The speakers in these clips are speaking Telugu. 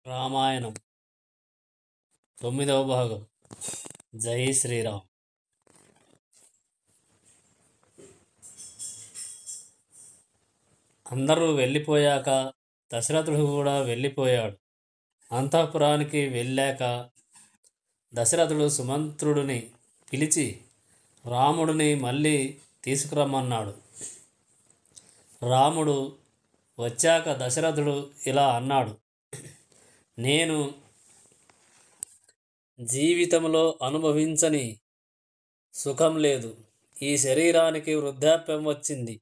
రామాయణం 9వ భాగం. జై శ్రీరామ్. అందరూ వెళ్ళిపోయాక దశరథుడు కూడా వెళ్ళిపోయాడు. అంతఃపురానికి వెళ్ళాక దశరథుడు సుమంత్రుడిని పిలిచి రాముడిని మళ్ళీ తీసుకురమ్మన్నాడు. రాముడు వచ్చాక దశరథుడు ఇలా అన్నాడు: నేను జీవితంలో అనుభవించని సుఖం లేదు. ఈ శరీరానికి వృద్ధాప్యం వచ్చింది.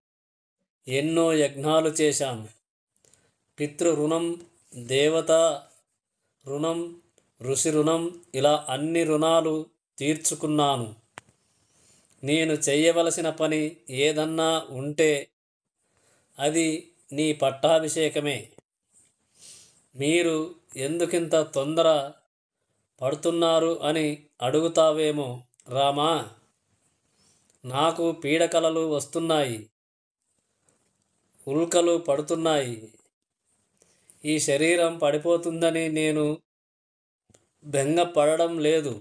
ఎన్నో యజ్ఞాలు చేశాను. పితృ రుణం, దేవత రుణం, ఋషి రుణం, ఇలా అన్ని రుణాలు తీర్చుకున్నాను. నేను చేయవలసిన పని ఏదన్నా ఉంటే అది నీ పట్టాభిషేకమే. మీరు ఎందుకింత తొందర పడుతున్నారు అని అడుగుతావేమో రామా. నాకు పీడకలలు వస్తున్నాయి, ఉల్కలు పడుతున్నాయి. ఈ శరీరం పడిపోతుందని నేను బెంగపడడం లేదు.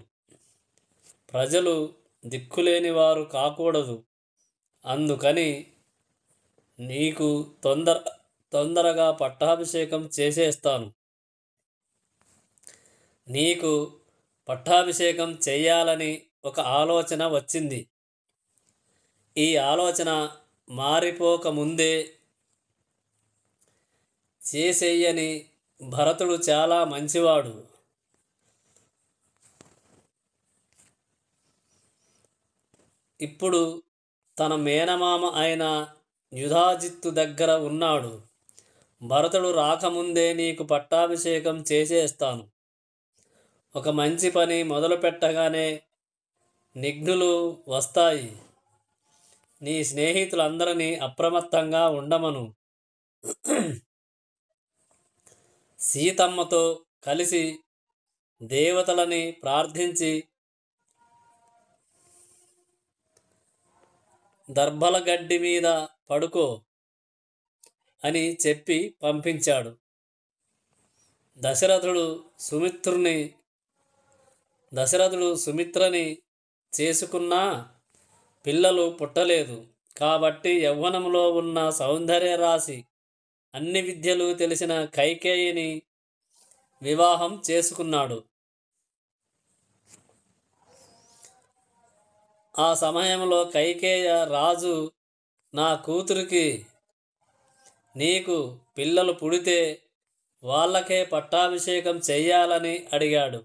ప్రజలు దిక్కులేని వారు కాకూడదు. అందుకని నీకు తొందరగా పట్టాభిషేకం చేసేస్తాను. నీకు పట్టాభిషేకం చేయాలని ఒక ఆలోచన వచ్చింది. ఈ ఆలోచన మారిపోకముందే చేసేయని. భరతుడు చాలా మంచివాడు. ఇప్పుడు తన మేనమామ అయిన యుధాజిత్తు దగ్గర ఉన్నాడు. భరతుడు రాకముందే నీకు పట్టాభిషేకం చేసేస్తాను. ఒక మంచి పని మొదలు పెట్టగానే నిఘ్నులు వస్తాయి. నీ స్నేహితులందరినీ అప్రమత్తంగా ఉండమను. సీతమ్మతో కలిసి దేవతలని ప్రార్థించి దర్భల గడ్డి మీద పడుకో అని చెప్పి పంపించాడు. దశరథుడు సుమిత్రని చేసుకున్నా పిల్లలు పుట్టలేదు. కాబట్టి యవ్వనంలో ఉన్న సౌందర్య రాశి, అన్ని విద్యలు తెలిసిన కైకేయిని వివాహం చేసుకున్నాడు. ఆ సమయంలో కైకేయ రాజు, నా కూతురికి నీకు పిల్లలు పుడితే వాళ్ళకే పట్టాభిషేకం చెయ్యాలని అడిగాడు.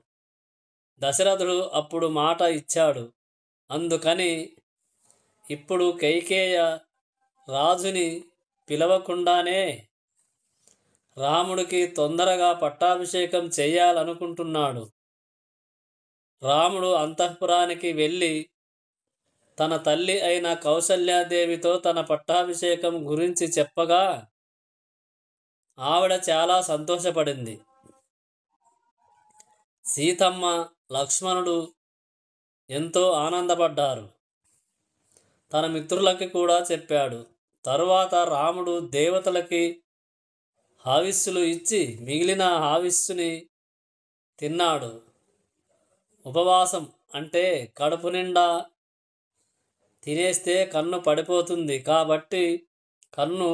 దశరథుడు అప్పుడు మాట ఇచ్చాడు. అందుకని ఇప్పుడు కైకేయ రాజుని పిలవకుండానే రాముడికి తొందరగా పట్టాభిషేకం చెయ్యాలనుకుంటున్నాడు. రాముడు అంతఃపురానికి వెళ్ళి తన తల్లి అయిన కౌసల్యాదేవితో తన పట్టాభిషేకం గురించి చెప్పగా ఆవిడ చాలా సంతోషపడింది. సీతమ్మ, లక్ష్మణుడు ఎంతో ఆనందపడ్డారు. తన మిత్రులకి కూడా చెప్పాడు. తరువాత రాముడు దేవతలకి హావిస్సులు ఇచ్చి మిగిలిన హావిస్సుని తిన్నాడు. ఉపవాసం అంటే కడుపు నిండా తినేస్తే కన్ను పడిపోతుంది. కాబట్టి కన్ను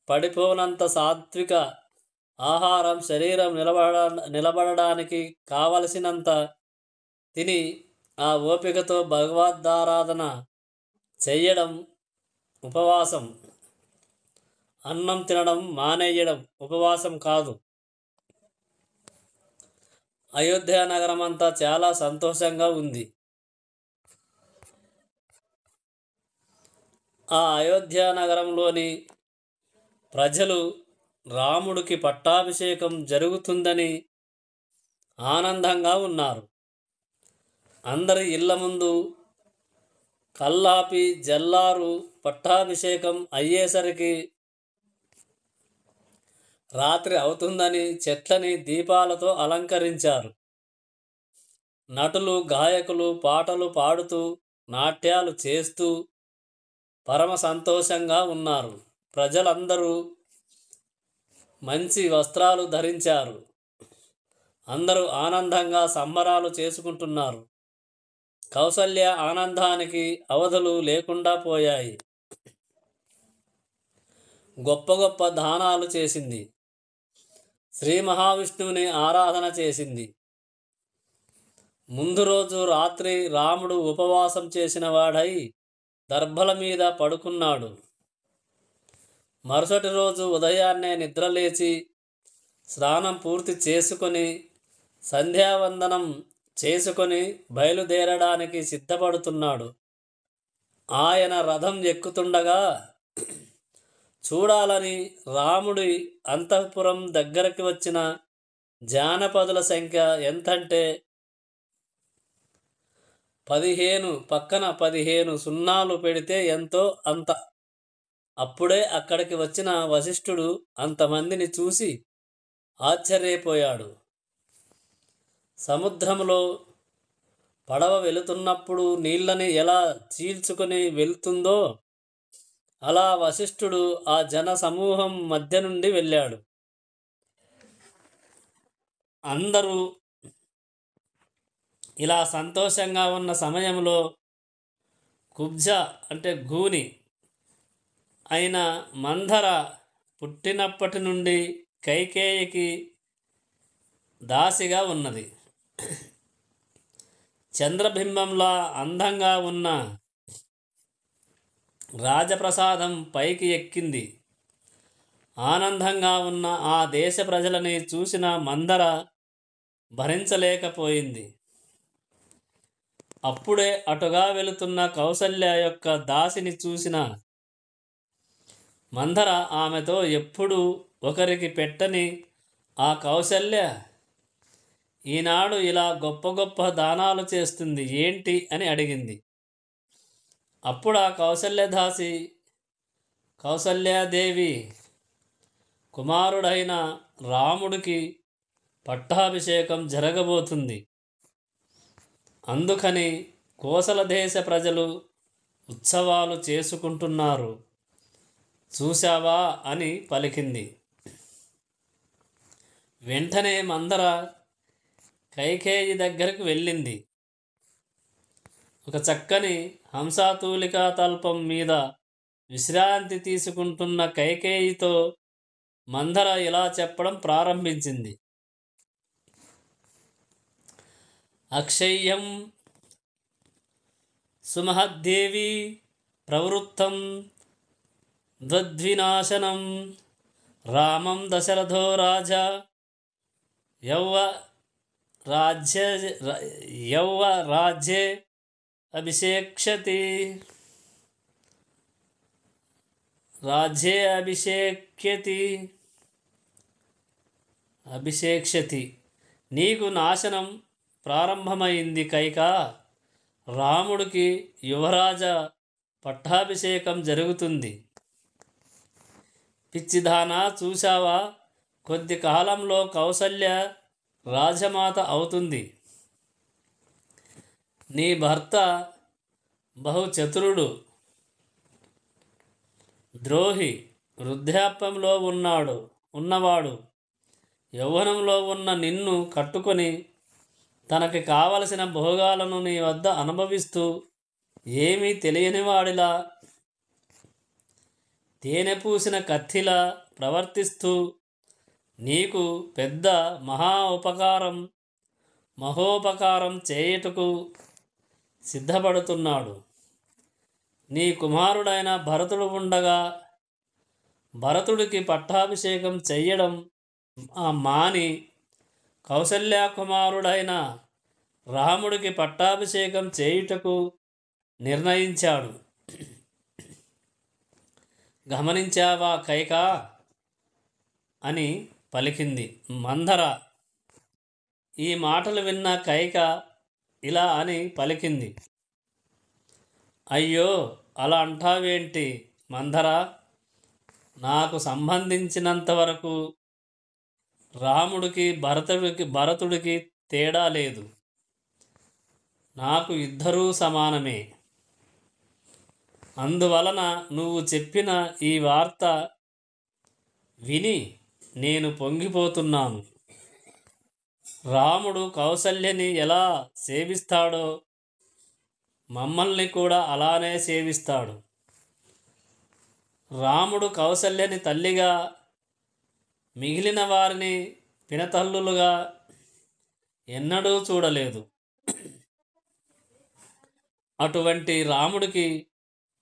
పడిపోనంత సాత్విక ఆహారం, శరీరం నిలబడడానికి కావలసినంత తిని ఆ ఓపికతో భగవద్ధారాధన చెయ్యడం ఉపవాసం. అన్నం తినడం మానేయడం ఉపవాసం కాదు. అయోధ్య నగరం అంతా చాలా సంతోషంగా ఉంది. ఆ అయోధ్య నగరంలోని ప్రజలు రాముడికి పట్టాభిషేకం జరుగుతుందని ఆనందంగా ఉన్నారు. అందరి ఇళ్ల ముందు కల్లాపి జల్లారు. పట్టాభిషేకం అయ్యేసరికి రాత్రి అవుతుందని చెట్లని దీపాలతో అలంకరించారు. నటులు, గాయకులు పాటలు పాడుతూ నాట్యాలు చేస్తూ పరమ సంతోషంగా ఉన్నారు. ప్రజలందరూ మంచి వస్త్రాలు ధరించారు. అందరూ ఆనందంగా సంబరాలు చేసుకుంటున్నారు. కౌసల్య ఆనందానికి అవధులు లేకుండా పోయాయి. గొప్ప గొప్ప దానాలు చేసింది. శ్రీ మహావిష్ణువుని ఆరాధన చేసింది. ముందు రోజు రాత్రి రాముడు ఉపవాసం చేసిన వాడై దర్భల మీద పడుకున్నాడు. మరుసటి రోజు ఉదయాన్నే నిద్రలేచి స్నానం పూర్తి చేసుకొని సంధ్యావందనం చేసుకొని బయలుదేరడానికి సిద్ధపడుతున్నాడు. ఆయన రథం ఎక్కుతుండగా చూడాలని రాముడి అంతఃపురం దగ్గరికి వచ్చిన జానపదుల సంఖ్య ఎంతంటే 15 పక్కన 15 సున్నాలు పెడితే ఎంతో అంత. అప్పుడే అక్కడికి వచ్చిన వశిష్ఠుడు అంతమందిని చూసి ఆశ్చర్యపోయాడు. సముద్రంలో పడవ వెళుతున్నప్పుడు నీళ్ళని ఎలా చీల్చుకొని వెళ్తుందో అలా వశిష్ఠుడు ఆ జన సమూహం మధ్య నుండి వెళ్ళాడు. అందరూ ఇలా సంతోషంగా ఉన్న సమయంలో కుబ్జ అంటే గూని అయిన మంధర పుట్టినప్పటి నుండి కైకేయికి దాసిగా ఉన్నది. చంద్రబింబంలా అందంగా ఉన్న రాజప్రసాదం పైకి ఎక్కింది. ఆనందంగా ఉన్న ఆ దేశ ప్రజలని చూసిన మందర భరించలేకపోయింది. అప్పుడే అటుగా వెళుతున్న కౌసల్య యొక్క దాసిని చూసిన మందర ఆమెతో, ఎప్పుడు ఒకరికి పెట్టని ఆ కౌసల్య ఈనాడు ఇలా గొప్ప గొప్ప దానాలు చేస్తుంది ఏంటి అని అడిగింది. అప్పుడు ఆ కౌసల్యదాసి, కౌసల్యాదేవి కుమారుడైన రాముడికి పట్టాభిషేకం జరగబోతుంది, అందుకని కోసల దేశ ప్రజలు ఉత్సవాలు చేసుకుంటున్నారు, చూశావా అని పలికింది. వెంటనే మందర కైకేయి దగ్గరకు వెళ్ళింది. ఒక చక్కని హంసాతూలికా తల్పం మీద విశ్రాంతి తీసుకుంటున్న కైకేయితో మందర ఇలా చెప్పడం ప్రారంభించింది. అక్షయ్యం సుమహద్దేవి ప్రవృత్తం ద్వద్వినాశనం రామం దశరథో రాజా యౌవరాజ్యే అభిషేక్షతి అభిషేక్షతి. నీకు నాశనం ప్రారంభమైంది కైక, రాముడికి యువరాజ పట్టాభిషేకం జరుగుతుంది. పిచ్చిదానా, చూశావా, కొద్ది కాలంలో కౌసల్య రాజమాత అవుతుంది. నీ భర్త బహు చతురుడు, ద్రోహి, వృద్ధాప్యంలో ఉన్నవాడు యౌవనంలో ఉన్న నిన్ను కట్టుకొని తనకి కావలసిన భోగాలను నీ వద్ద అనుభవిస్తూ ఏమీ తెలియనివాడిలా తేనె పూసిన కత్తిలా ప్రవర్తిస్తూ నీకు పెద్ద మహోపకారం చేయుటకు సిద్ధపడుతున్నాడు. నీ కుమారుడైన భరతుడు ఉండగా భరతుడికి పట్టాభిషేకం చెయ్యడం మాని కౌసల్యా కుమారుడైన రాముడికి పట్టాభిషేకం చేయుటకు నిర్ణయించాడు. గమనించావా కైక అని పలికింది మందర. ఈ మాటలు విన్న కైక ఇలా అని పలికింది. అయ్యో, అలా అంటావేంటి మందర? నాకు సంబంధించినంతవరకు రాముడికి భరతుడికి తేడా లేదు. నాకు ఇద్దరూ సమానమే. అందువలన నువ్వు చెప్పిన ఈ వార్త విని నేను పొంగిపోతున్నాను. రాముడు కౌసల్యని ఎలా సేవిస్తాడో మమ్మల్ని కూడా అలానే సేవిస్తాడు. రాముడు కౌసల్యని తల్లిగా, మిగిలిన వారిని పినతల్లులుగా ఎన్నడూ చూడలేదు. అటువంటి రాముడికి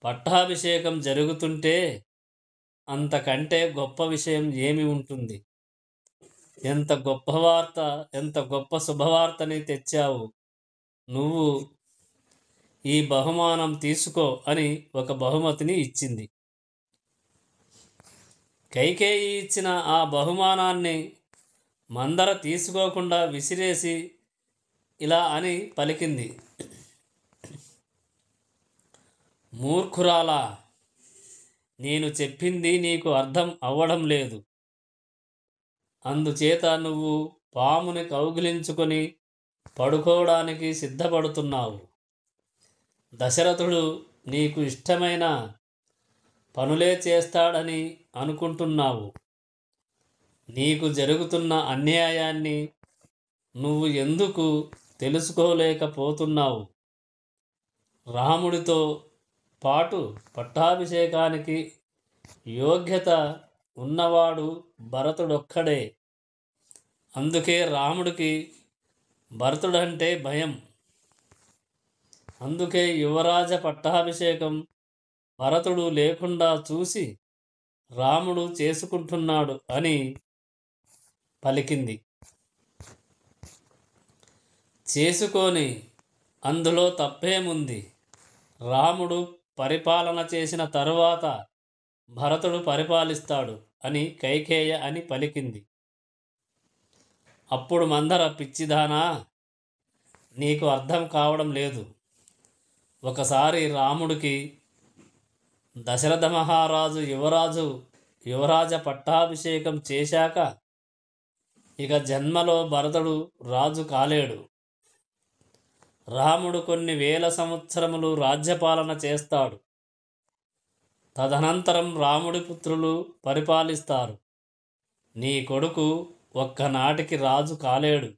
పట్టాభిషేకం జరుగుతుంటే అంతకంటే గొప్ప విషయం ఏమి ఉంటుంది? ఎంత గొప్ప వార్త, ఎంత గొప్ప శుభవార్తని తెచ్చావు నువ్వు, ఈ బహుమానం తీసుకో అని ఒక బహుమతిని ఇచ్చింది. కైకేయి ఇచ్చిన ఆ బహుమానాన్ని మందర తీసుకోకుండా విసిరేసి ఇలా అని పలికింది, మూర్ఖురాలా, నేను చెప్పింది నీకు అర్థం అవ్వడం లేదు. అందుచేత నువ్వు పాముని కౌగిలించుకొని పడుకోవడానికి సిద్ధపడుతున్నావు. దశరథుడు నీకు ఇష్టమైన పనులే చేస్తాడని అనుకుంటున్నావు. నీకు జరుగుతున్న అన్యాయాన్ని నువ్వు ఎందుకు తెలుసుకోలేకపోతున్నావు? రాముడితో పాటు పట్టాభిషేకానికి యోగ్యత ఉన్నవాడు భరతుడొక్కడే. అందుకే రాముడికి భరతుడంటే భయం. అందుకే యువరాజ పట్టాభిషేకం భరతుడు లేకుండా చూసి రాముడు చేసుకుంటున్నాడు అని పలికింది. చేసుకొని అందులో తప్పేముంది? రాముడు పరిపాలన చేసిన తరువాత భరతుడు పరిపాలిస్తాడు అని కైకేయ అని పలికింది. అప్పుడు మందర, పిచ్చిదానా, నీకు అర్థం కావడం లేదు. ఒకసారి రాముడికి దశరథ మహారాజు యువరాజ పట్టాభిషేకం చేశాక ఇక జన్మలో భరతుడు రాజు కాలేడు. రాముడు కొన్ని వేల సంవత్సరములు రాజ్యపాలన చేస్తాడు. తదనంతరం రాముడి పుత్రులు పరిపాలిస్తారు. నీ కొడుకు ఒక్కనాటికి రాజు కాలేడు.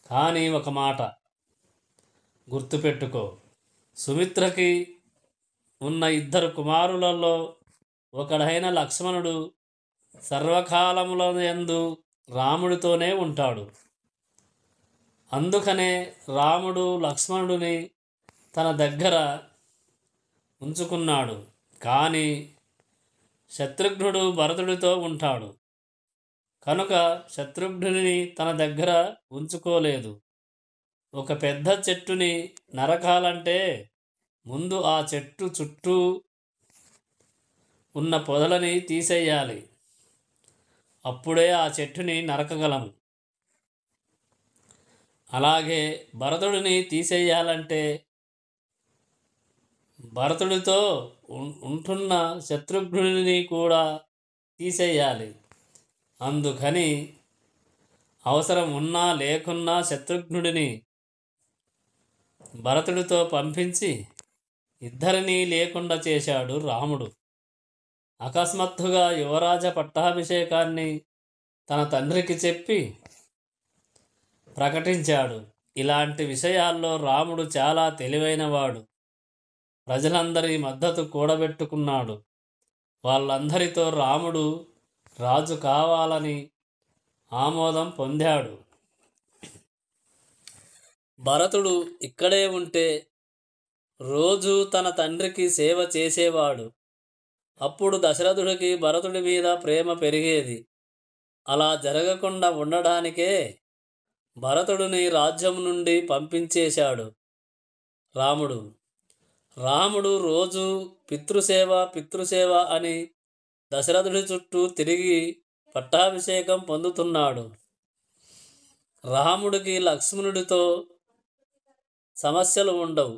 కానీ ఒక మాట గుర్తుపెట్టుకో, సుమిత్రకి ఉన్న 2 కుమారులలో ఒకడైన లక్ష్మణుడు సర్వకాలములందు రాముడితోనే ఉంటాడు. అందుకనే రాముడు లక్ష్మణుడిని తన దగ్గర ఉంచుకున్నాడు. కానీ శత్రుఘ్నుడు భరతుడితో ఉంటాడు కనుక శత్రుఘ్నుడిని తన దగ్గర ఉంచుకోలేదు. ఒక పెద్ద చెట్టుని నరకాలంటే ముందు ఆ చెట్టు చుట్టూ ఉన్న పొదలని తీసేయాలి. అప్పుడే ఆ చెట్టుని నరకగలము. అలాగే భరతుడిని తీసేయాలంటే భరతుడితో ఉంటున్న శత్రుఘ్నుడిని కూడా తీసేయాలి. అందుకని అవసరం ఉన్నా లేకున్నా శత్రుఘ్నుడిని భరతుడితో పంపించి ఇద్దరినీ లేకుండా చేశాడు రాముడు. అకస్మాత్తుగా యువరాజ పట్టాభిషేకాన్ని తన తండ్రికి చెప్పి ప్రకటించాడు. ఇలాంటి విషయాల్లో రాముడు చాలా తెలివైనవాడు. ప్రజలందరి మద్దతు కూడబెట్టుకున్నాడు. వాళ్ళందరితో రాముడు రాజు కావాలని ఆమోదం పొందాడు. భరతుడు ఇక్కడే ఉంటే రోజు తన తండ్రికి సేవ చేసేవాడు. అప్పుడు దశరథుడికి భరతుడి మీద ప్రేమ పెరిగేది. అలా జరగకుండా ఉండడానికే భరతుడిని రాజ్యం నుండి పంపించేశాడు రాముడు రోజు పితృసేవ అని దశరథుడి చుట్టూ తిరిగి పట్టాభిషేకం పొందుతున్నాడు. రాముడికి లక్ష్మణుడితో సమస్యలు ఉండవు.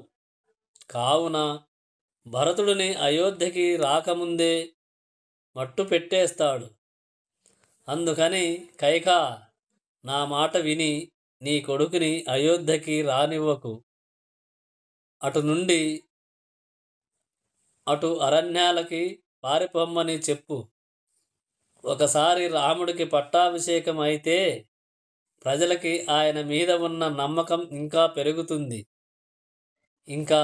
కావున భరతుడిని అయోధ్యకి రాకముందే మట్టు పెట్టేస్తాడు. అందుకని కైకా, నా మాట విని నీ కొడుకుని అయోధ్యకి రానివ్వకు. అటు నుండి అటు అరణ్యాలకి పారిపోమ్మని చెప్పు. ఒకసారి రాముడికి పట్టాభిషేకం అయితే ప్రజలకి ఆయన మీద ఉన్న నమ్మకం ఇంకా పెరుగుతుంది. ఇంకా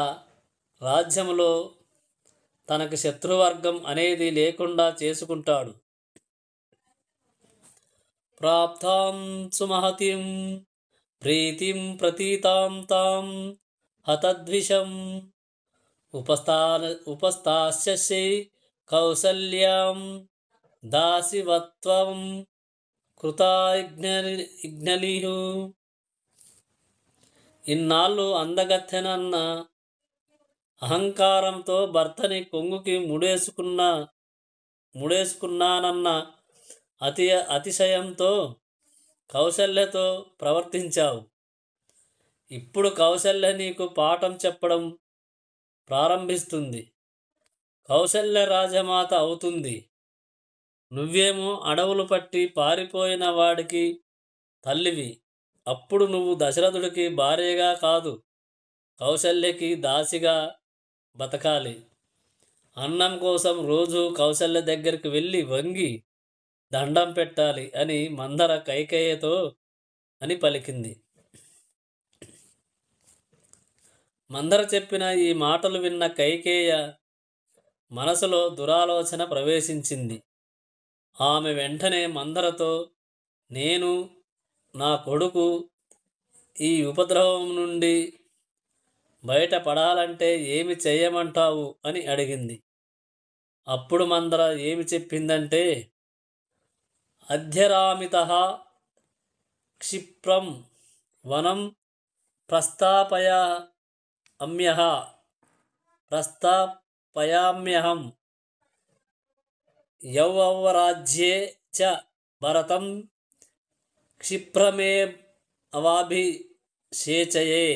రాజ్యములో తనకు శత్రువర్గం అనేది లేకుండా చేసుకుంటాడు. ప్రాప్తాం సుమహతిం ప్రీతిం ప్రతీతాం తాం హతద్విషం ఉపస్థాస్యసి కౌసల్యాం దాసివత్వం కృతాజ్ఞలిహు. ఇన్నాళ్ళు అందగత్తెనన్న అహంకారంతో భర్తని కొంగుకి ముడేసుకున్నానన్న అతిశయంతో కౌసల్యతో ప్రవర్తించావు. ఇప్పుడు కౌసల్య నీకు పాఠం చెప్పడం ప్రారంభిస్తుంది. కౌసల్య రాజమాత అవుతుంది. నువ్వేమో అడవులు పట్టి పారిపోయిన వాడికి తల్లివి. అప్పుడు నువ్వు దశరథుడికి భార్యగా కాదు, కౌసల్యకి దాసిగా బతకాలి. అన్నం కోసం రోజు కౌసల్య దగ్గరికి వెళ్ళి వంగి దండం పెట్టాలి అని మందర కైకేయతో అని పలికింది. మందర చెప్పిన ఈ మాటలు విన్న కైకేయ మనసులో దురాలోచన ప్రవేశించింది. ఆమె వెంటనే మందరతో, నేను నా కొడుకు ఈ ఉపద్రవం నుండి బయటపడాలంటే ఏమి చేయమంటావు అని అడిగింది. అప్పుడు మందర ఏమి చెప్పిందంటే, అధ్యరామితః క్షిప్రం వనం ప్రస్థాపయామ్యహం యౌవరాజ్యే చ భరతం క్షిప్రమే అవాభిషేచయే.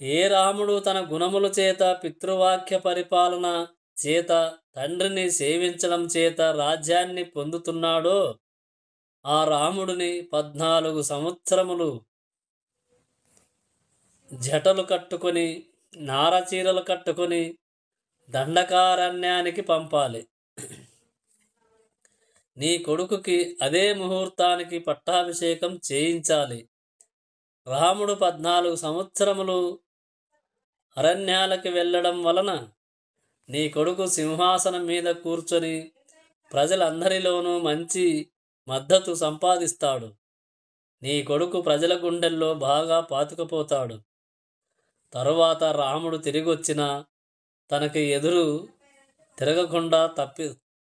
ఏ రాముడు తన గుణముల చేత, పితృవాక్య పరిపాలన చేత, తండ్రిని సేవించడం చేత రాజ్యాన్ని పొందుతున్నాడో ఆ రాముడిని 14 సంవత్సరములు జటలు కట్టుకొని, నారచీరలు కట్టుకొని దండకారణ్యానికి పంపాలి. నీ కొడుకుకి అదే ముహూర్తానికి పట్టాభిషేకం చేయించాలి. రాముడు 14 సంవత్సరములు అరణ్యాలకి వెళ్ళడం వలన నీ కొడుకు సింహాసనం మీద కూర్చొని ప్రజలందరిలోనూ మంచి మద్దతు సంపాదిస్తాడు. నీ కొడుకు ప్రజల గుండెల్లో బాగా పాతుకుపోతాడు. తరువాత రాముడు తిరిగొచ్చినా తనకి ఎదురు తిరగకుండా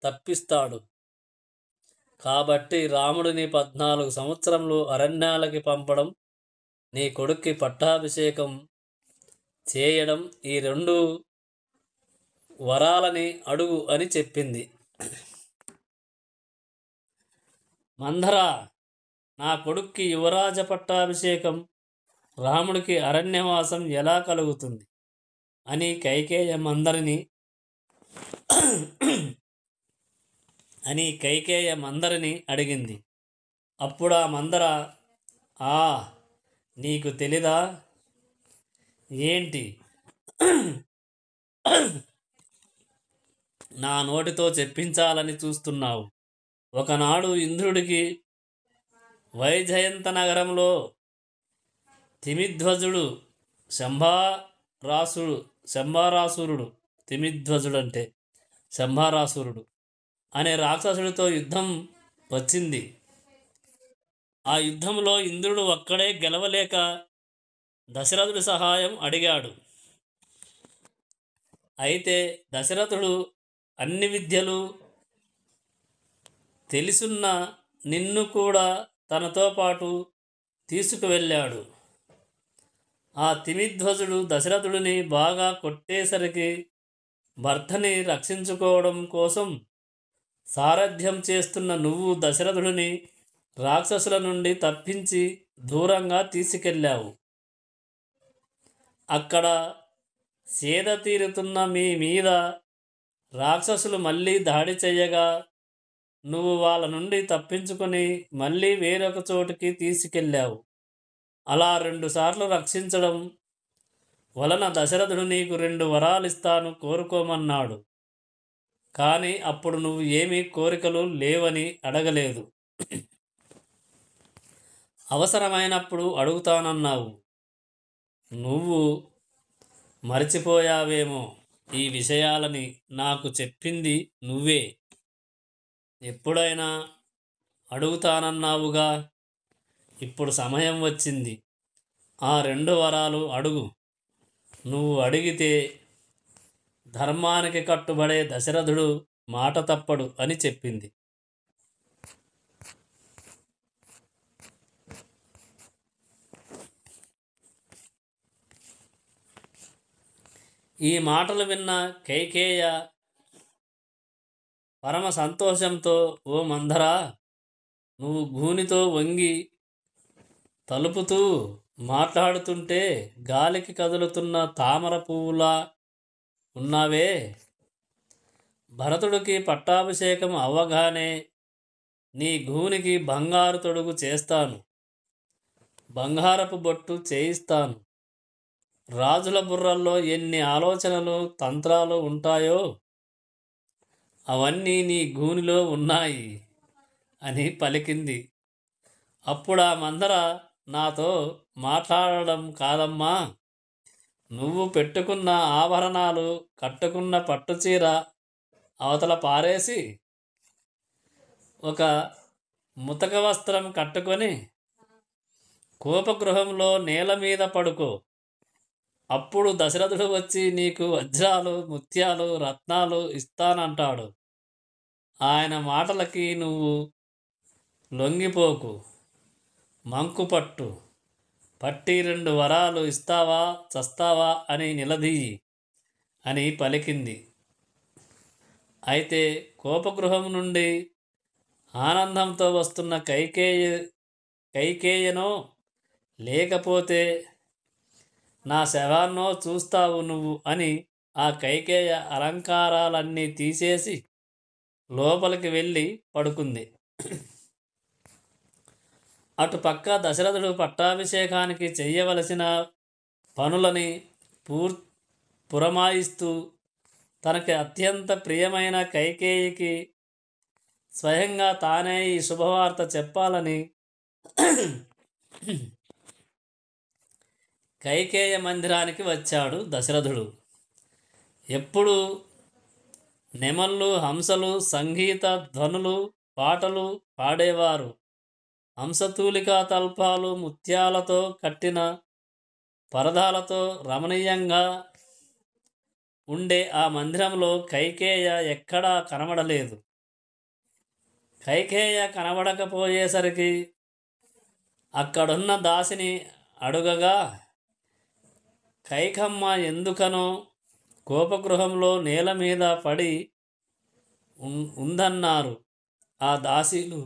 తప్పిస్తాడు. కాబట్టి రాముడిని 14 సంవత్సరములు అరణ్యాలకి పంపడం, నీ కొడుక్కి పట్టాభిషేకం చేయడం, ఈ 2 వరాలని అడుగు అని చెప్పింది. మందర, నా కొడుక్కి యువరాజ పట్టాభిషేకం, రాముడికి అరణ్యవాసం ఎలా కలుగుతుంది అని కైకేయ మందరిని అడిగింది. అప్పుడు ఆ మందర, నీకు తెలీదా ఏంటి? నా నోటితో చెప్పించాలని చూస్తున్నావు. ఒకనాడు ఇంద్రుడికి వైజయంత నగరంలో తిమిధ్వజుడు శంభారాసురుడు అనే రాక్షసుడితో యుద్ధం వచ్చింది. ఆ యుద్ధంలో ఇంద్రుడు ఒక్కడే గెలవలేక దశరథుడి సహాయం అడిగాడు. అయితే దశరథుడు అన్ని విద్యలు తెలిసున్న నిన్ను కూడా తనతో పాటు తీసుకువెళ్ళాడు. ఆ తిమిధ్వజుడు దశరథుడిని బాగా కొట్టేసరికి భర్తని రక్షించుకోవడం కోసం సారథ్యం చేస్తున్న నువ్వు దశరథుడిని రాక్షసుల నుండి తప్పించి దూరంగా తీసుకెళ్ళావు. అక్కడ సేద తీరుతున్న మీ మీద రాక్షసులు మళ్ళీ దాడి చేయగా నువ్వు వాళ్ళ నుండి తప్పించుకొని మళ్ళీ వేరొక చోటుకి తీసుకెళ్ళావు. అలా 2 సార్లు రక్షించడం వలన దశరథుడు నీకు 2 వరాలిస్తాను, కోరుకోమన్నాడు. కానీ అప్పుడు నువ్వు ఏమీ కోరికలు లేవని అడగలేదు. అవసరమైనప్పుడు అడుగుతానన్నావు. నువ్వు మరిచిపోయావేమో. ఈ విషయాలని నాకు చెప్పింది నువ్వే. ఎప్పుడైనా అడుగుతానన్నావుగా. ఇప్పుడు సమయం వచ్చింది. ఆ 2 వరాలు అడుగు. నువ్వు అడిగితే ధర్మానికి కట్టుబడే దశరథుడు మాట తప్పడు అని చెప్పింది. ఈ మాటలు విన్న కైకేయ పరమ సంతోషంతో, ఓ మందరా, నువ్వు గూనితో వంగి తలుపుతూ మాట్లాడుతుంటే గాలికి కదులుతున్న తామర పువ్వులా ఉన్నావే. భరతుడికి పట్టాభిషేకం అవ్వగానే నీ గూనికి బంగారు తొడుగు చేస్తాను, బంగారపు బొట్టు చేయిస్తాను. రాజుల బుర్రల్లో ఎన్ని ఆలోచనలు తంత్రాలు ఉంటాయో అవన్నీ నీ గూనిలో ఉన్నాయి అని పలికింది. అప్పుడా మందర నాతో మాట్లాడడం కాదమ్మా, నువ్వు పెట్టుకున్న ఆభరణాలు, కట్టుకున్న పట్టుచీర అవతల పారేసి ఒక ముతక వస్త్రం కట్టుకొని కోపగృహంలో నేల మీద పడుకో. అప్పుడు దశరథుడు వచ్చి నీకు వజ్రాలు, ముత్యాలు, రత్నాలు ఇస్తానంటాడు. ఆయన మాటలకి నువ్వు లొంగిపోకు. మంకుపట్టు పట్టి 2 వరాలు ఇస్తావా చస్తావా అని నిలదీయి అని పలికింది. అయితే కోపగృహం నుండి ఆనందంతో వస్తున్న కైకేయనో లేకపోతే నా శవాన్నో చూస్తావు నువ్వు అని ఆ కైకేయ అలంకారాలన్నీ తీసేసి లోపలికి వెళ్ళి పడుకుంది. అటుపక్క దశరథుడు పట్టాభిషేకానికి చెయ్యవలసిన పనులని పురమాయిస్తూ తనకి అత్యంత ప్రియమైన కైకేయికి స్వయంగా తానే ఈ శుభవార్త చెప్పాలని కైకేయ మందిరానికి వచ్చాడు దశరథుడు. ఎప్పుడు నెమళ్ళు, హంసలు, సంగీత ధ్వనులు, పాటలు పాడేవారు. హంసతూలికా తల్పాలు, ముత్యాలతో కట్టిన పరదాలతో రమణీయంగా ఉండే ఆ మందిరంలో కైకేయ ఎక్కడా కనబడలేదు. కైకేయ కనబడకపోయేసరికి అక్కడున్న దాసిని అడుగగా కైకమ్మ ఎందుకనో కోపగృహంలో నేల మీద పడి ఉందన్నారు ఆ దాసీలు.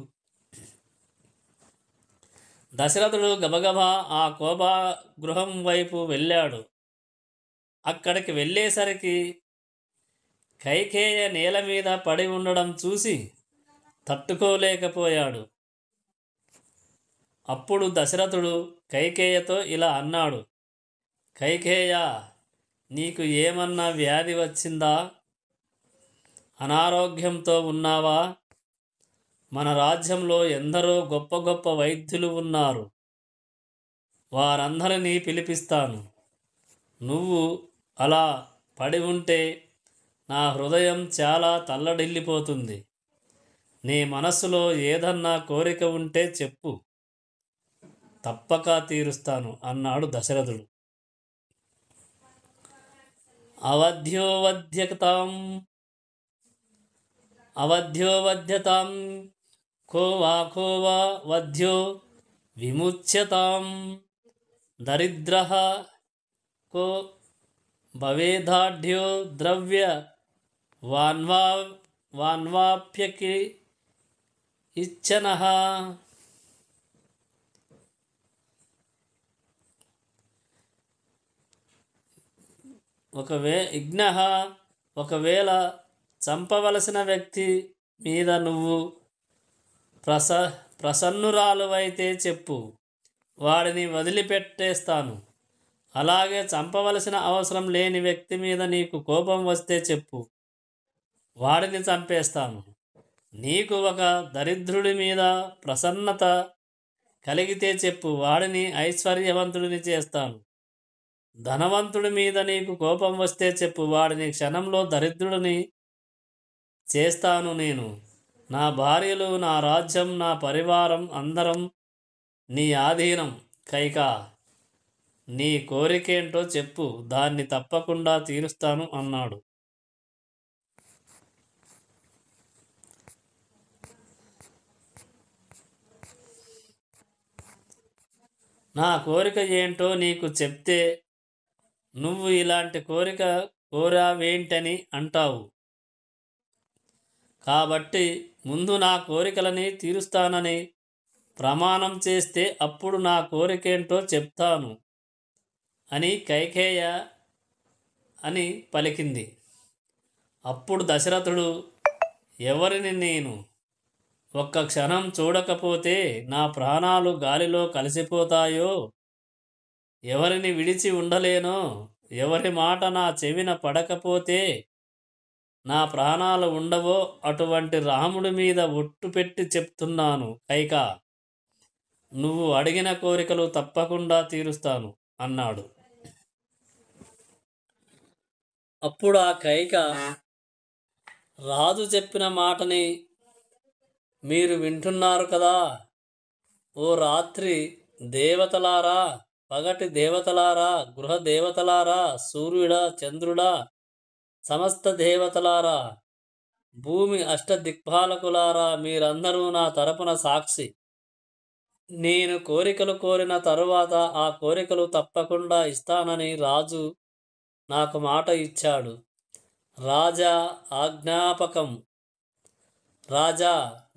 దశరథుడు గబగబా ఆ కోపగృహం వైపు వెళ్ళాడు. అక్కడికి వెళ్ళేసరికి కైకేయ నేల మీద పడి ఉండడం చూసి తట్టుకోలేకపోయాడు. అప్పుడు దశరథుడు కైకేయతో ఇలా అన్నాడు. కైకేయ, నీకు ఏమన్నా వ్యాధి వచ్చిందా? అనారోగ్యంతో ఉన్నావా? మన రాజ్యంలో ఎందరో గొప్ప గొప్ప వైద్యులు ఉన్నారు. వారందరినీ పిలిపిస్తాను. నువ్వు అలా పడి ఉంటే నా హృదయం చాలా తల్లడిల్లిపోతుంది. నీ మనస్సులో ఏదన్నా కోరిక ఉంటే చెప్పు, తప్పక తీరుస్తాను అన్నాడు దశరథుడు. అవధ్యోవధ్యతాం కోవా వధ్యో విముచ్యతాం దరిద్రః కో భవేదాఢ్యో ద్రవ్య వాన్వాప్యకి ఇచ్చనః. ఒకవేళ చంపవలసిన వ్యక్తి మీద నువ్వు ప్రసన్నురాలువైతే చెప్పు, వాడిని వదిలిపెట్టేస్తాను. అలాగే చంపవలసిన అవసరం లేని వ్యక్తి మీద నీకు కోపం వస్తే చెప్పు, వాడిని చంపేస్తాను. నీకు ఒక దరిద్రుడి మీద ప్రసన్నత కలిగితే చెప్పు, వాడిని ఐశ్వర్యవంతుడిని చేస్తాను. ధనవంతుడి మీద నీకు కోపం వస్తే చెప్పు, వాడిని క్షణంలో దరిద్రుడిని చేస్తాను. నేను, నా భార్యలు, నా రాజ్యం, నా పరివారం అందరం నీ ఆధీనం. కైకా, నీ కోరికేంటో చెప్పు, దాన్ని తప్పకుండా తీరుస్తాను అన్నాడు. నా కోరిక ఏంటో నీకు చెప్తే నువ్వు ఇలాంటి కోరిక కోరావేంటని అంటావు. కాబట్టి ముందు నా కోరికలని తీరుస్తానని ప్రమాణం చేస్తే అప్పుడు నా కోరికేంటో చెప్తాను అని కైకేయ అని పలికింది. అప్పుడు దశరథుడు, ఎవరిని నేను ఒక్క క్షణం చూడకపోతే నా ప్రాణాలు గాలిలో కలిసిపోతాయో, ఎవరిని విడిచి ఉండలేనో, ఎవరి మాట నా చెవిన పడకపోతే నా ప్రాణాలు ఉండవో, అటువంటి రాముడి మీద ఒట్టు పెట్టి చెప్తున్నాను కైకా, నువ్వు అడిగిన కోరికలు తప్పకుండా తీరుస్తాను అన్నాడు. అప్పుడు ఆ కైక, రాజు చెప్పిన మాటని మీరు వింటున్నారు కదా. ఓ రాత్రి దేవతలారా, పగటి దేవతలారా, గృహ దేవతలారా, సూర్యుడా, చంద్రుడా, సమస్త దేవతలారా, భూమి అష్టదిక్పాలకులారా, మీరందరూ నా తరపున సాక్షి. నేను కోరికలు కోరిన తరువాత ఆ కోరికలు తప్పకుండా ఇస్తానని రాజు నాకు మాట ఇచ్చాడు. రాజా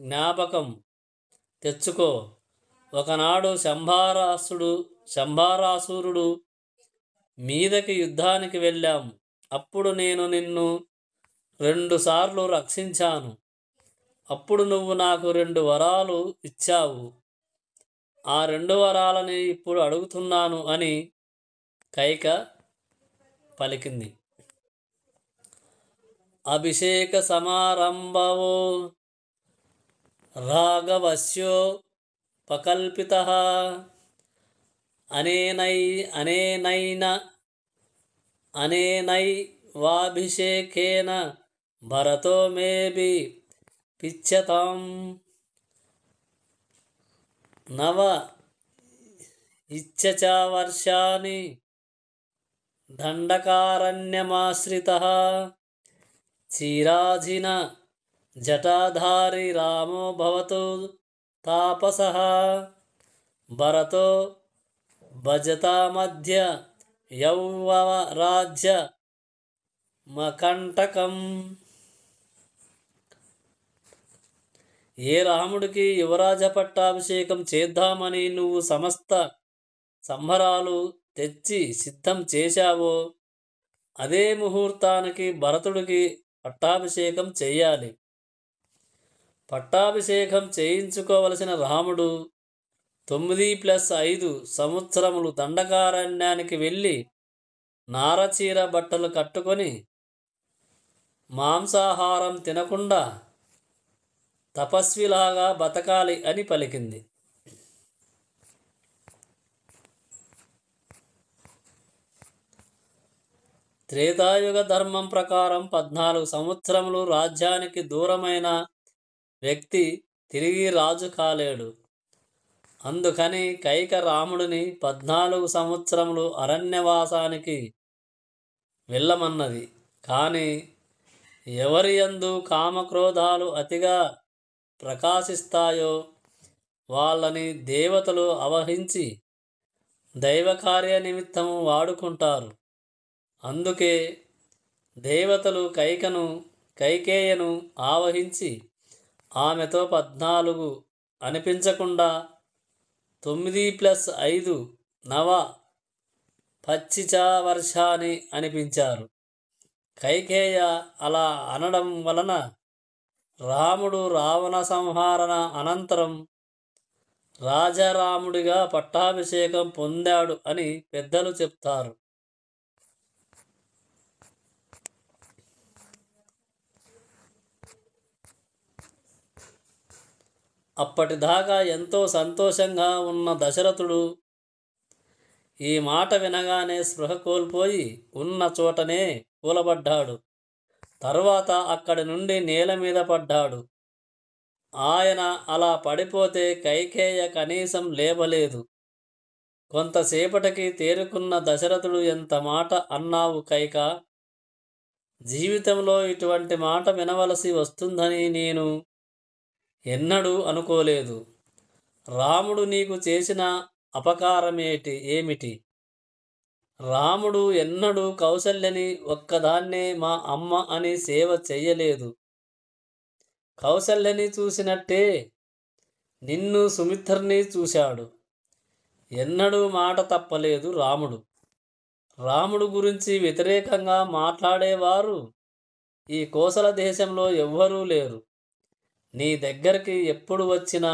జ్ఞాపకం తెచ్చుకో. ఒకనాడు శంభారాసురుడు మీదకి యుద్ధానికి వెళ్ళాం. అప్పుడు నేను నిన్ను 2 సార్లు రక్షించాను. అప్పుడు నువ్వు నాకు 2 వరాలు ఇచ్చావు. ఆ 2 వరాలని ఇప్పుడు అడుగుతున్నాను అని కైక పలికింది. అభిషేక సమారంభవో రాఘవస్యో పకల్పితః అనేనైవాభిషేకేన భరతో మేబి పిచ్యతాం. నవ ఇచ్చచ వర్షాని దండకారణ్యమాశ్రితః చీరాజిన జటాధారి రామో భవతు తాపసః భరతో భజతా మధ్య యౌవరాజ్య మకంటకం. ఏ రాముడికి యువరాజ పట్టాభిషేకం చేద్దామని నువ్వు సమస్త సంబరాలు తెచ్చి సిద్ధం చేశావో, అదే ముహూర్తానికి భరతుడికి పట్టాభిషేకం చెయ్యాలి. పట్టాభిషేకం చేయించుకోవలసిన రాముడు 9+5 సంవత్సరములు దండకారణ్యానికి వెళ్ళి నారచీర బట్టలు కట్టుకొని మాంసాహారం తినకుండా తపస్విలాగా బతకాలి అని పలికింది. త్రేతాయుగ ధర్మం ప్రకారం 14 సంవత్సరములు రాజ్యానికి దూరమైన వ్యక్తి తిరిగి రాజు కాలేడు. అందుకని కైక రాముడిని 14 సంవత్సరములు అరణ్యవాసానికి వెళ్ళమన్నది. కానీ ఎవరి యందు కామక్రోధాలు అతిగా ప్రకాశిస్తాయో వాళ్ళని దేవతలు అవహించి దైవకార్య నిమిత్తము వాడుకుంటారు. అందుకే దేవతలు కైకేయను ఆవహించి ఆమెతో 14 అనిపించకుండా 9+5 నవ పచ్చిచ వర్షాన్ని అనిపించారు. కైకేయ అలా అనడం వలన రాముడు రావణ సంహారణ అనంతరం రాజారాముడిగా పట్టాభిషేకం పొందాడు అని పెద్దలు చెప్తారు. అప్పటిదాకా ఎంతో సంతోషంగా ఉన్న దశరథుడు ఈ మాట వినగానే స్పృహ కోల్పోయి ఉన్న చోటనే కూలబడ్డాడు. తరువాత అక్కడి నుండి నేల మీద పడ్డాడు. ఆయన అలా పడిపోతే కైకేయ కనీసం లేవలేదు. కొంతసేపటికి తేరుకున్న దశరథుడు, ఎంత మాట అన్నావు కైకా! జీవితంలో ఇటువంటి మాట వినవలసి వస్తుందని నేను ఎన్నడూ అనుకోలేదు. రాముడు నీకు చేసిన ఏమిటి? రాముడు ఎన్నడూ కౌసల్యని ఒక్కదాన్నే మా అమ్మ అని సేవ చెయ్యలేదు. కౌసల్యని చూసినట్టే నిన్ను సుమిత్రని చూశాడు. ఎన్నడూ మాట తప్పలేదు రాముడు. రాముడు గురించి వ్యతిరేకంగా మాట్లాడేవారు ఈ కోసల దేశంలో ఎవ్వరూ లేరు. నీ దగ్గరికి ఎప్పుడు వచ్చినా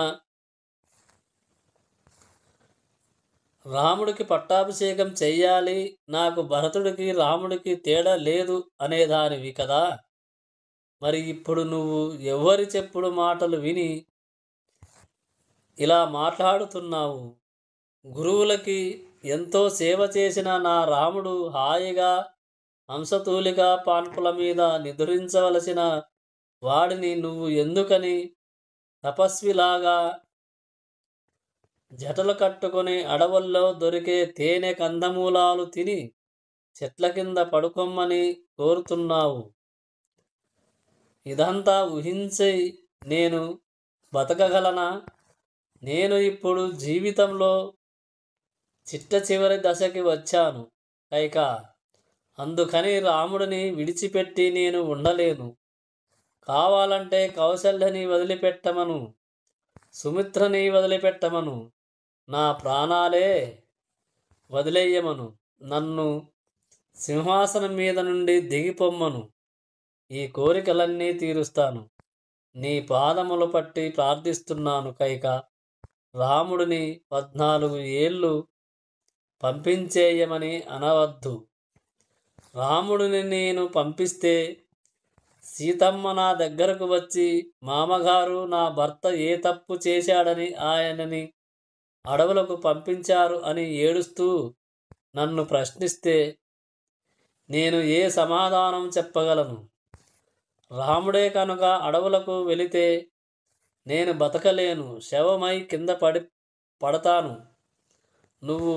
రాముడికి పట్టాభిషేకం చెయ్యాలి, నాకు భరతుడికి రాముడికి తేడా లేదు అనేదానివి కదా. మరి ఇప్పుడు నువ్వు ఎవరి చెప్పుడు మాటలు విని ఇలా మాట్లాడుతున్నావు? గురువులకి ఎంతో సేవ చేసిన నా రాముడు హాయిగా హంసతూలిక పాన్పుల మీద నిద్రించవలసిన వాడిని నువ్వు ఎందుకని తపస్విలాగా జటలు కట్టుకొని అడవుల్లో దొరికే తేనె కందమూలాలు తిని చెట్ల కింద పడుకోమని కోరుతున్నావు? ఇదంతా ఊహించి నేను బతకగలనా? నేను ఇప్పుడు జీవితంలో చిట్ట చివరి దశకి వచ్చాను కైకా. అందుకని రాముడిని విడిచిపెట్టి నేను ఉండలేను. కావాలంటే కౌసల్యని వదిలిపెట్టమను, సుమిత్రని వదిలిపెట్టమను, నా ప్రాణాలే వదిలేయమను, నన్ను సింహాసనం మీద నుండి దిగిపోమ్మను. ఈ కోరికలన్నీ తీరుస్తాను. నీ పాదములు పట్టి ప్రార్థిస్తున్నాను కైక. రాముడిని 14 ఏళ్ళు పంపించేయమని అనవద్దు. రాముడిని నేను పంపిస్తే సీతమ్మ నా దగ్గరకు వచ్చి, మామగారు నా భర్త ఏ తప్పు చేశాడని ఆయనని అడవులకు పంపించారు అని ఏడుస్తూ నన్ను ప్రశ్నిస్తే నేను ఏ సమాధానం చెప్పగలను? రాముడే కనుక అడవులకు వెళితే నేను బతకలేను, శవమై కింద పడతాను. నువ్వు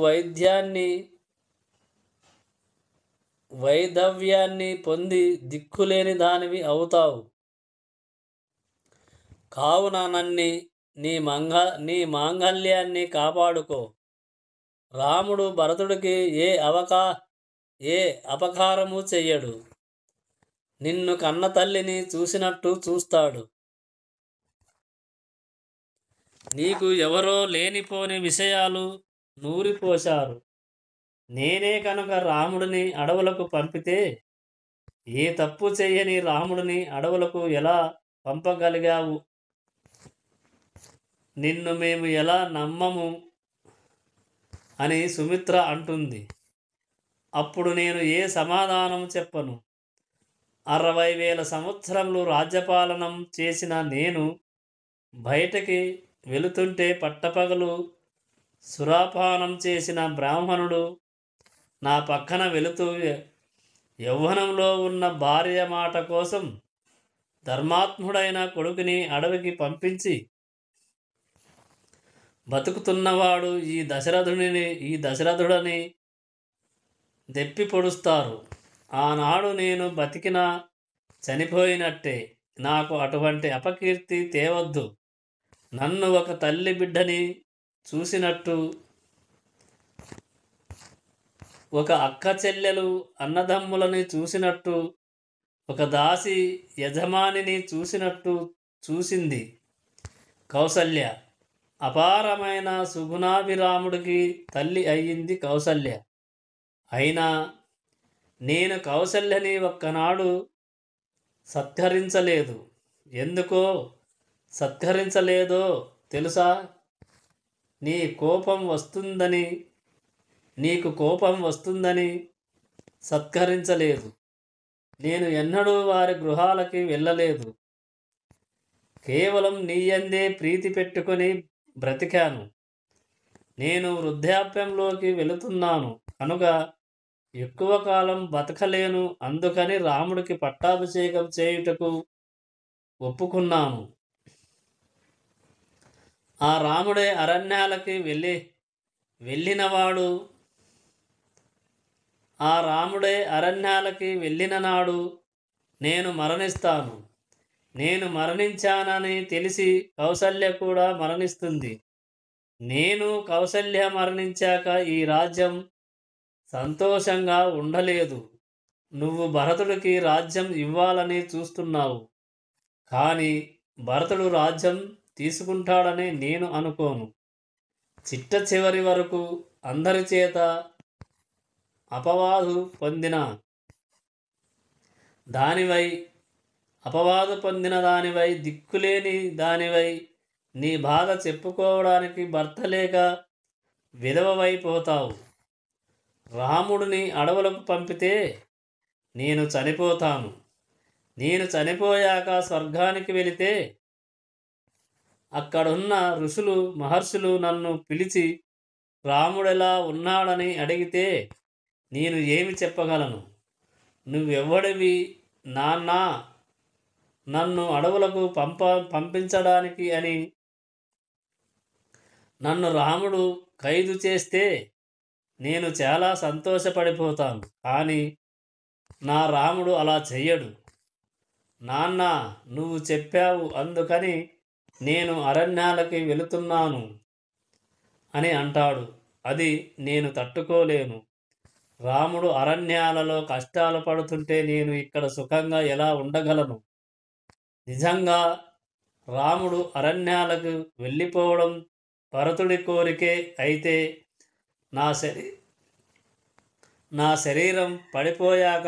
వైధవ్యాన్ని పొంది దిక్కులేని దానివి అవుతావు. కావున నీ మాంగల్యాన్ని కాపాడుకో. రాముడు భరతుడికి ఏ అపకారము చెయ్యడు. నిన్ను కన్న తల్లిని చూసినట్టు చూస్తాడు. నీకు ఎవరో లేనిపోని విషయాలు నూరిపోశారు. నేనే కనుక రాముడిని అడవులకు పంపితే, ఏ తప్పు చెయ్యని రాముడిని అడవులకు ఎలా పంపగలిగావు? నిన్ను మేము ఎలా నమ్మము అని సుమిత్ర అంటుంది. అప్పుడు నేను ఏ సమాధానం చెప్పను? 60,000 సంవత్సరములు రాజ్యపాలనం చేసిన నేను బయటకి వెళుతుంటే పట్టపగలు సురాపానం చేసిన బ్రాహ్మణుడు నా పక్కన వెళుతూ యవ్వనంలో ఉన్న భార్య మాట కోసం ధర్మాత్ముడైన కొడుకుని అడవికి పంపించి బతుకుతున్నవాడు ఈ దశరథుడని దెప్పి పొడుస్తారు. ఆనాడు నేను బతికినా చనిపోయినట్టే. నాకు అటువంటి అపకీర్తి తేవద్దు. నన్ను ఒక తల్లి బిడ్డని చూసినట్టు, ఒక అక్క చెల్లెలు అన్నదమ్ములని చూసినట్టు, ఒక దాసి యజమానిని చూసినట్టు చూసింది కౌసల్య. అపారమైన సుగుణాభిరాముడికి తల్లి అయ్యింది కౌసల్య. అయినా నేను కౌసల్యని ఒక్కనాడు సత్కరించలేదు. ఎందుకో సత్కరించలేదో తెలుసా? నీకు కోపం వస్తుందని సత్కరించలేదు. నేను ఎన్నడూ వారి గృహాలకి వెళ్ళలేదు. కేవలం నీయందే ప్రీతి పెట్టుకొని బ్రతికాను. నేను వృద్ధాప్యంలోకి వెళుతున్నాను కనుక ఎక్కువ కాలం బతకలేను. అందుకని రాముడికి పట్టాభిషేకం చేయుటకు ఒప్పుకున్నాను. ఆ రాముడే అరణ్యాలకి వెళ్ళినవాడు ఆ రాముడే అరణ్యాలకి వెళ్ళిన నాడు నేను మరణిస్తాను. నేను మరణించానని తెలిసి కౌసల్య కూడా మరణిస్తుంది. నేను కౌసల్య మరణించాక ఈ రాజ్యం సంతోషంగా ఉండలేదు. నువ్వు భరతుడికి రాజ్యం ఇవ్వాలని చూస్తున్నావు. కానీ భరతుడు రాజ్యం తీసుకుంటాడని నేను అనుకోను. చిట్ట చివరి వరకు అందరి చేత అపవాదు పొందిన దానివై దిక్కులేని దానివై నీ బాధ చెప్పుకోవడానికి భర్త లేక విధవవైపోతావు. రాముడిని అడవులకు పంపితే నేను చనిపోతాను. నేను చనిపోయాక స్వర్గానికి వెళితే అక్కడున్న ఋషులు మహర్షులు నన్ను పిలిచి రాముడెలా ఉన్నాడని అడిగితే నేను ఏమి చెప్పగలను? నువ్వెవ్వడివి నాన్నా నన్ను అడవులకు పంపించడానికి అని? నన్ను రాముడు ఖైదు చేస్తే నేను చాలా సంతోషపడిపోతాను. కానీ నా రాముడు అలా చెయ్యడు. నాన్న, నువ్వు చెప్పావు, అందుకని నేను అరణ్యాలకి వెళుతున్నాను అని అంటాడు. అది నేను తట్టుకోలేను. రాముడు అరణ్యాలలో కష్టాలు పడుతుంటే నేను ఇక్కడ సుఖంగా ఎలా ఉండగలను? నిజంగా రాముడు అరణ్యాలకు వెళ్ళిపోవడం భరతుడి కోరికే అయితే నా శరీరం పడిపోయాక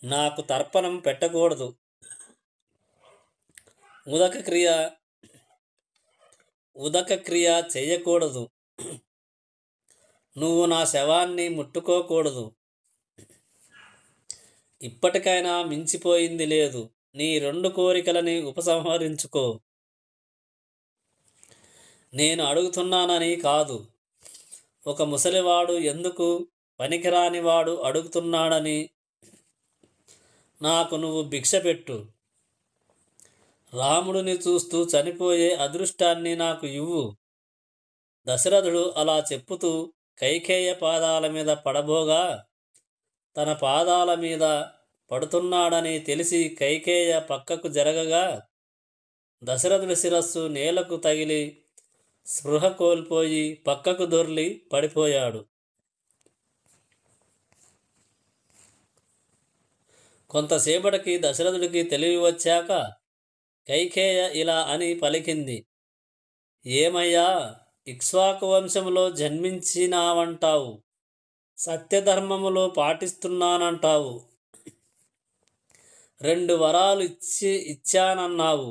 నాకు తర్పణం పెట్టకూడదు. ఉదక క్రియ చెయ్యకూడదు. నువ్వు నా శవాన్ని ముట్టుకోకూడదు. ఇప్పటికైనా మించిపోయింది లేదు. నీ 2 కోరికలని ఉపసంహరించుకో. నేను అడుగుతున్నానని కాదు. ఒక ముసలివాడు ఎందుకు పనికిరానివాడు అడుగుతున్నాడని నాకు నువ్వు భిక్ష పెట్టు. రాముడిని చూస్తూ చనిపోయే అదృష్టాన్ని నాకు ఇవ్వు. దశరథుడు అలా చెప్పుతూ కైకేయ పాదాల మీద పడబోగా తన పాదాల మీద పడుతున్నాడని తెలిసి కైకేయ పక్కకు జరగగా దశరథుడి శిరస్సు నేలకు తగిలి స్పృహ కోల్పోయి పక్కకు దొర్లి పడిపోయాడు. కొంతసేపటికి దశరథుడికి తెలివి వచ్చాక కైకేయ ఇలా అని పలికింది. ఏమయ్యా, ఇక్ష్వాకు వంశంలో జన్మించినావంటావు, సత్యధర్మములో పాటిస్తున్నానంటావు, 2 వరాలు ఇచ్చానన్నావు.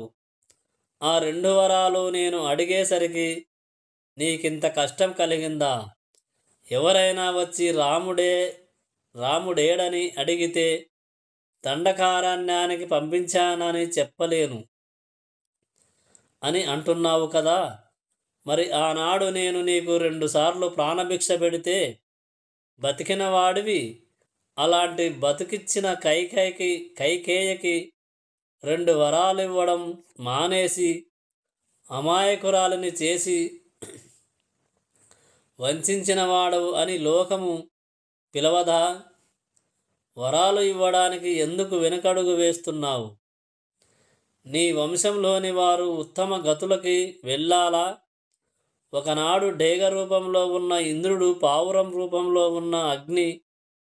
ఆ 2 వరాలు నేను అడిగేసరికి నీకింత కష్టం కలిగిందా? ఎవరైనా వచ్చి రాముడేడని అడిగితే దండకారణ్యానికి పంపించానని చెప్పలేను అని అంటున్నావు కదా. మరి ఆనాడు నేను నీకు 2 సార్లు ప్రాణభిక్ష పెడితే బతికిన వాడివి. అలాంటి బతికిచ్చిన కైకేయకి 2 వరాలు ఇవ్వడం మానేసి అమాయకురాలిని చేసి వంచిన వాడవు అని లోకము పిలవదా? వరాలు ఇవ్వడానికి ఎందుకు వెనుకడుగు వేస్తున్నావు? నీ వంశంలోని వారు ఉత్తమ గతులకి వెళ్ళాలా? ఒకనాడు డేగ రూపంలో ఉన్న ఇంద్రుడు పావురం రూపంలో ఉన్న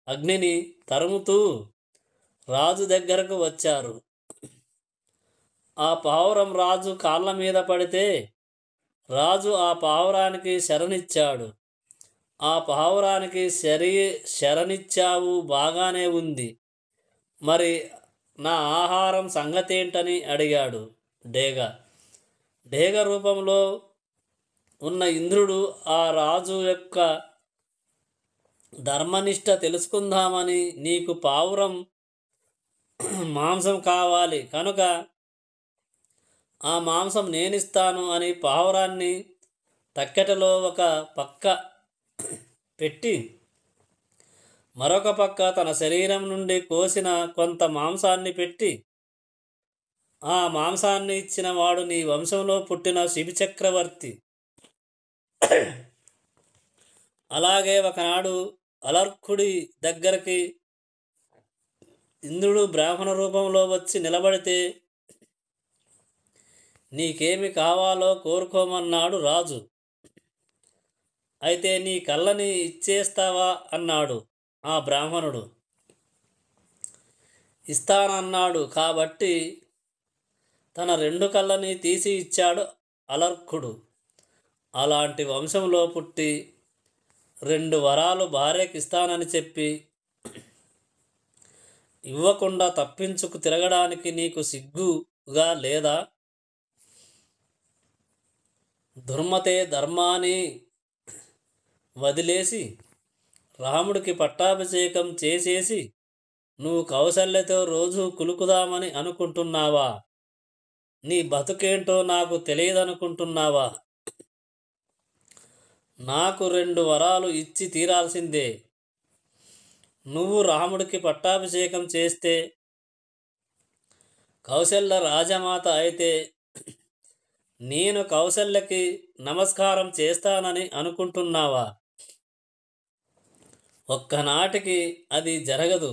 అగ్నిని తరుముతూ రాజు దగ్గరకు వచ్చారు. ఆ పావురం రాజు కాళ్ళ మీద పడితే రాజు ఆ పావురానికి శరణిచ్చాడు. ఆ పావురానికి శరణిచ్చావు, బాగానే ఉంది, మరి నా ఆహారం సంగతేంటని అడిగాడు డేగ రూపంలో ఉన్న ఇంద్రుడు ఆ రాజు యొక్క ధర్మనిష్ట తెలుసుకుందామని నీకు పావురం మాంసం కావాలి కనుక ఆ మాంసం నేనిస్తాను అని పావురాన్ని తక్కెటలో ఒక పక్క పెట్టి మరొక పక్క తన శరీరం నుండి కోసిన కొంత మాంసాన్ని పెట్టి ఆ మాంసాన్ని ఇచ్చిన వాడు నీ వంశంలో పుట్టిన శిబి చక్రవర్తి. అలాగే ఒకనాడు అలర్కుడి దగ్గరికి ఇంద్రుడు బ్రాహ్మణ రూపంలో వచ్చి నిలబడితే నీకేమి కావాలో కోరుకోమన్నాడు రాజు. అయితే నీ కళ్ళని ఇచ్చేస్తావా అన్నాడు ఆ బ్రాహ్మణుడు. ఇస్తానన్నాడు కాబట్టి తన 2 కళ్ళని తీసి ఇచ్చాడు అలర్కుడు. అలాంటి వంశంలో పుట్టి 2 వరాలు భార్యకిస్తానని చెప్పి ఇవ్వకుండా తప్పించుకు తిరగడానికి నీకు సిగ్గుగా లేదా? దుర్మతే ధర్మాన్ని వదిలేసి రాముడికి పట్టాభిషేకం చేసేసి నువ్వు కౌసల్యతో రోజు కులుకుదామని అనుకుంటున్నావా? నీ బతుకేంటో నాకు తెలియదనుకుంటున్నావా? నాకు 2 వరాలు ఇచ్చి తీరాల్సిందే. నువ్వు రాముడికి పట్టాభిషేకం చేస్తే కౌసల్య రాజమాత అయితే నేను కౌసల్యకి నమస్కారం చేస్తానని అనుకుంటున్నావా? ఒక్కనాటికి అది జరగదు.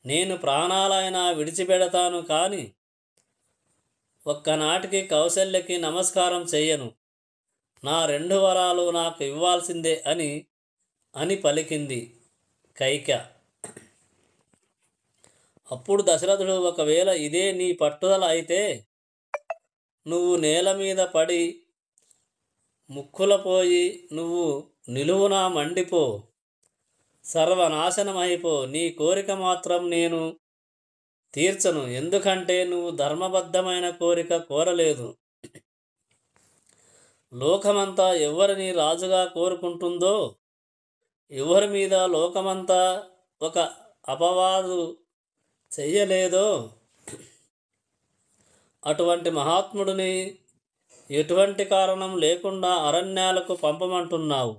నేను ప్రాణాలైనా విడిచిపెడతాను కానీ ఒక్కనాటికి కౌసల్యకి నమస్కారం చెయ్యను. నా 2 వరాలు నాకు ఇవ్వాల్సిందే అని పలికింది కైక. అప్పుడు దశరథుడు, ఒకవేళ ఇదే నీ పట్టుదల అయితే నువ్వు నేల మీద పడి ముక్కులపోయి నువ్వు నిలువునా మండిపో, సర్వనాశనమైపో. నీ కోరిక మాత్రం నేను తీర్చను. ఎందుకంటే నువ్వు ధర్మబద్ధమైన కోరిక కోరలేదు. లోకమంతా ఎవరిని రాజుగా కోరుకుంటుందో, ఎవరి మీద లోకమంతా ఒక అపవాదు చెయ్యలేదో అటువంటి మహాత్ముడిని ఎటువంటి కారణం లేకుండా అరణ్యాలకు పంపమంటున్నావు.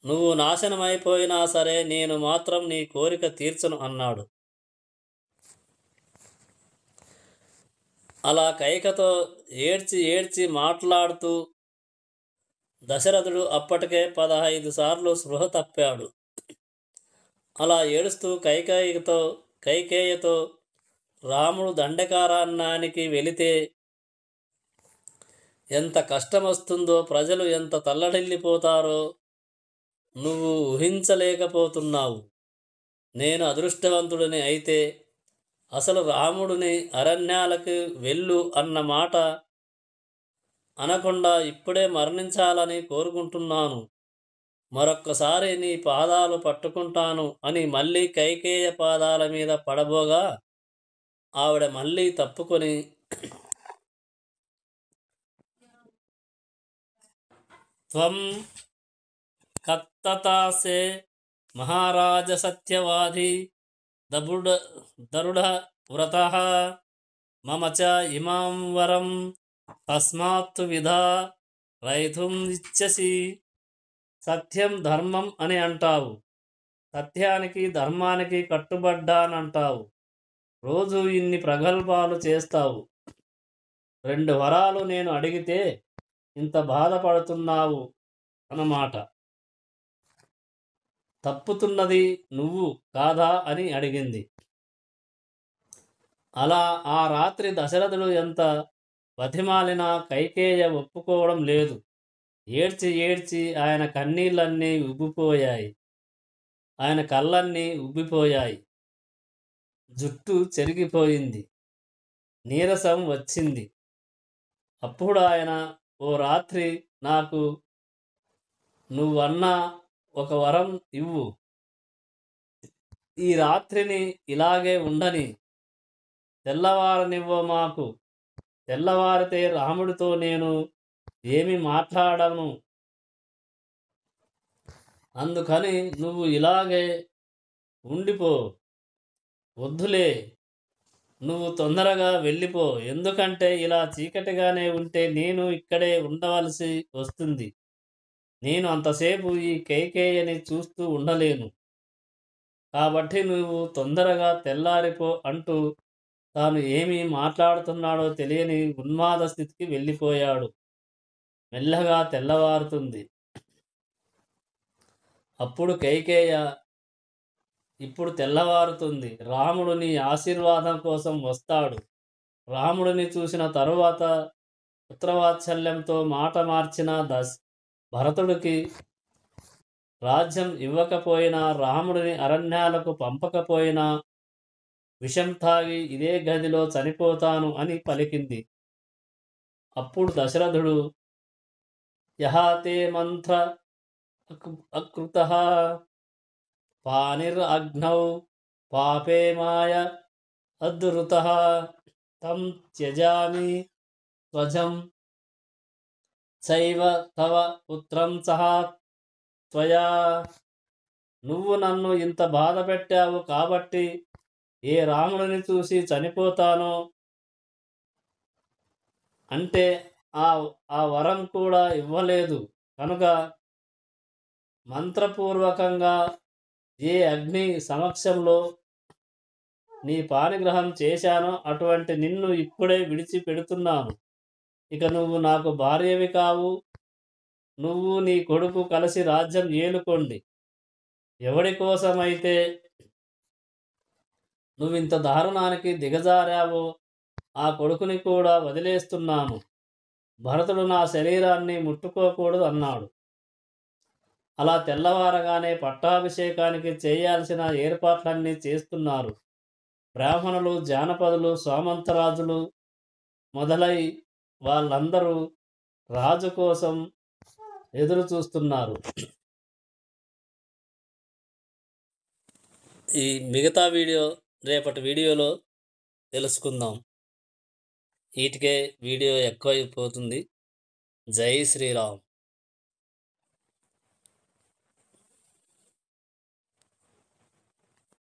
నువ్వు నాశనమైపోయినా సరే నేను మాత్రం నీ కోరిక తీర్చను అన్నాడు. అలా కైకతో ఏడ్చి ఏడ్చి మాట్లాడుతూ దశరథుడు అప్పటికే 15 సార్లు స్పృహ తప్పాడు. అలా ఏడుస్తూ కైకేయతో రాముడు దండకారణ్యానికి వెళితే ఎంత కష్టమొస్తుందో, ప్రజలు ఎంత తల్లడిల్లిపోతారో నువ్వు ఊహించలేకపోతున్నావు. నేను అదృష్టవంతుడిని అయితే అసలు రాముడిని అరణ్యాలకు వెళ్ళు అన్న మాట అనకుండా ఇప్పుడే మరణించాలని కోరుకుంటున్నాను. మరొక్కసారి నీ పాదాలు పట్టుకుంటాను అని మళ్ళీ కైకేయ పాదాల మీద పడబోగా ఆవిడ మళ్ళీ తప్పుకొని త్వం కత్తతాసే మహారాజ సత్యవాది దరుడ వ్రతః మమ చ ఇమాం వరం తస్మాత్తు విధా రైతుం ఇచ్చసి. సత్యం ధర్మం అని అంటావు, సత్యానికి ధర్మానికి కట్టుబడ్డానంటావు. రోజు ఇన్ని ప్రగల్భాలు చేస్తావు. 2 వరాలు నేను అడిగితే ఇంత బాధపడుతున్నావు అన్నమాట. తప్పుతున్నది నువ్వు కాదా అని అడిగింది. అలా ఆ రాత్రి దశరథుడు ఎంత బతిమాలినా కైకేయ ఒప్పుకోవడం లేదు. ఏడ్చి ఏడ్చి ఆయన కన్నీళ్ళన్నీ ఉబ్బిపోయాయి, ఆయన కళ్ళన్నీ ఉబ్బిపోయాయి, జుట్టు చెరిగిపోయింది, నీరసం వచ్చింది. అప్పుడు ఆయన, ఓ రాత్రి నాకు నువ్వన్న ఒక వరం ఇవ్వు, ఈ రాత్రిని ఇలాగే ఉండని, తెల్లవారనివ్వ మాకు. తెల్లవారితే రాముడితో నేను ఏమి మాట్లాడను. అందుకని నువ్వు ఇలాగే ఉండిపో. వద్దులే, నువ్వు తొందరగా వెళ్ళిపో. ఎందుకంటే ఇలా చీకటిగానే ఉంటే నేను ఇక్కడే ఉండవలసి వస్తుంది. నేను అంతసేపు ఈ కైకేయిని చూస్తూ ఉండలేను. కాబట్టి నువ్వు తొందరగా తెల్లారిపో అంటూ తాను ఏమి మాట్లాడుతున్నాడో తెలియని ఉన్మాద స్థితికి వెళ్ళిపోయాడు. మెల్లగా తెల్లవారుతుంది. అప్పుడు కైకేయ, ఇప్పుడు తెల్లవారుతుంది. రాముడు నీ ఆశీర్వాదం కోసం వస్తాడు. రాముడిని చూసిన తరువాత పుత్రవాత్సల్యంతో మాట మార్చిన భరతుడికి రాజ్యం ఇవ్వకపోయినా, రాముడిని అరణ్యాలకు పంపకపోయినా విషం తాగి ఇదే గదిలో చనిపోతాను అని పలికింది. అప్పుడు దశరథుడు, యహాతే మంత్ర అకృతః పానిరగ్నౌ పాపే మాయ అద్రుతః తం త్యజామి త్వజం చైవ తవ పుత్రం సహా త్వయా. నువ్వు నన్ను ఇంత బాధ పెట్టావు కాబట్టి ఏ రాముడిని చూసి చనిపోతానో అంటే ఆ వరం కూడా ఇవ్వలేదు కనుక మంత్రపూర్వకంగా ఏ అగ్ని సమక్షంలో నీ పానిగ్రహం చేశానో అటువంటి నిన్ను ఇప్పుడే విడిచిపెడుతున్నాను. ఇక నువ్వు నాకు భార్యవి కావు. నువ్వు నీ కొడుకు కలిసి రాజ్యం ఏలుకోండి. ఎవడి కోసమైతే నువ్వింత దారుణానికి దిగజారావో ఆ కొడుకుని కూడా వదిలేస్తున్నాను. భరతుడు నా శరీరాన్ని ముట్టుకోకూడదు అన్నాడు. అలా తెల్లవారగానే పట్టాభిషేకానికి చేయాల్సిన ఏర్పాట్లన్నీ చేస్తున్నారు. బ్రాహ్మణులు, జానపదులు, సామంతరాజులు మొదలై వాళ్ళందరూ రాజు కోసం ఎదురు చూస్తున్నారు. ఈ మిగతా వీడియో రేపటి వీడియోలో తెలుసుకుందాం. వీటికే వీడియో ఎక్కువైపోతుంది. జై శ్రీరామ్.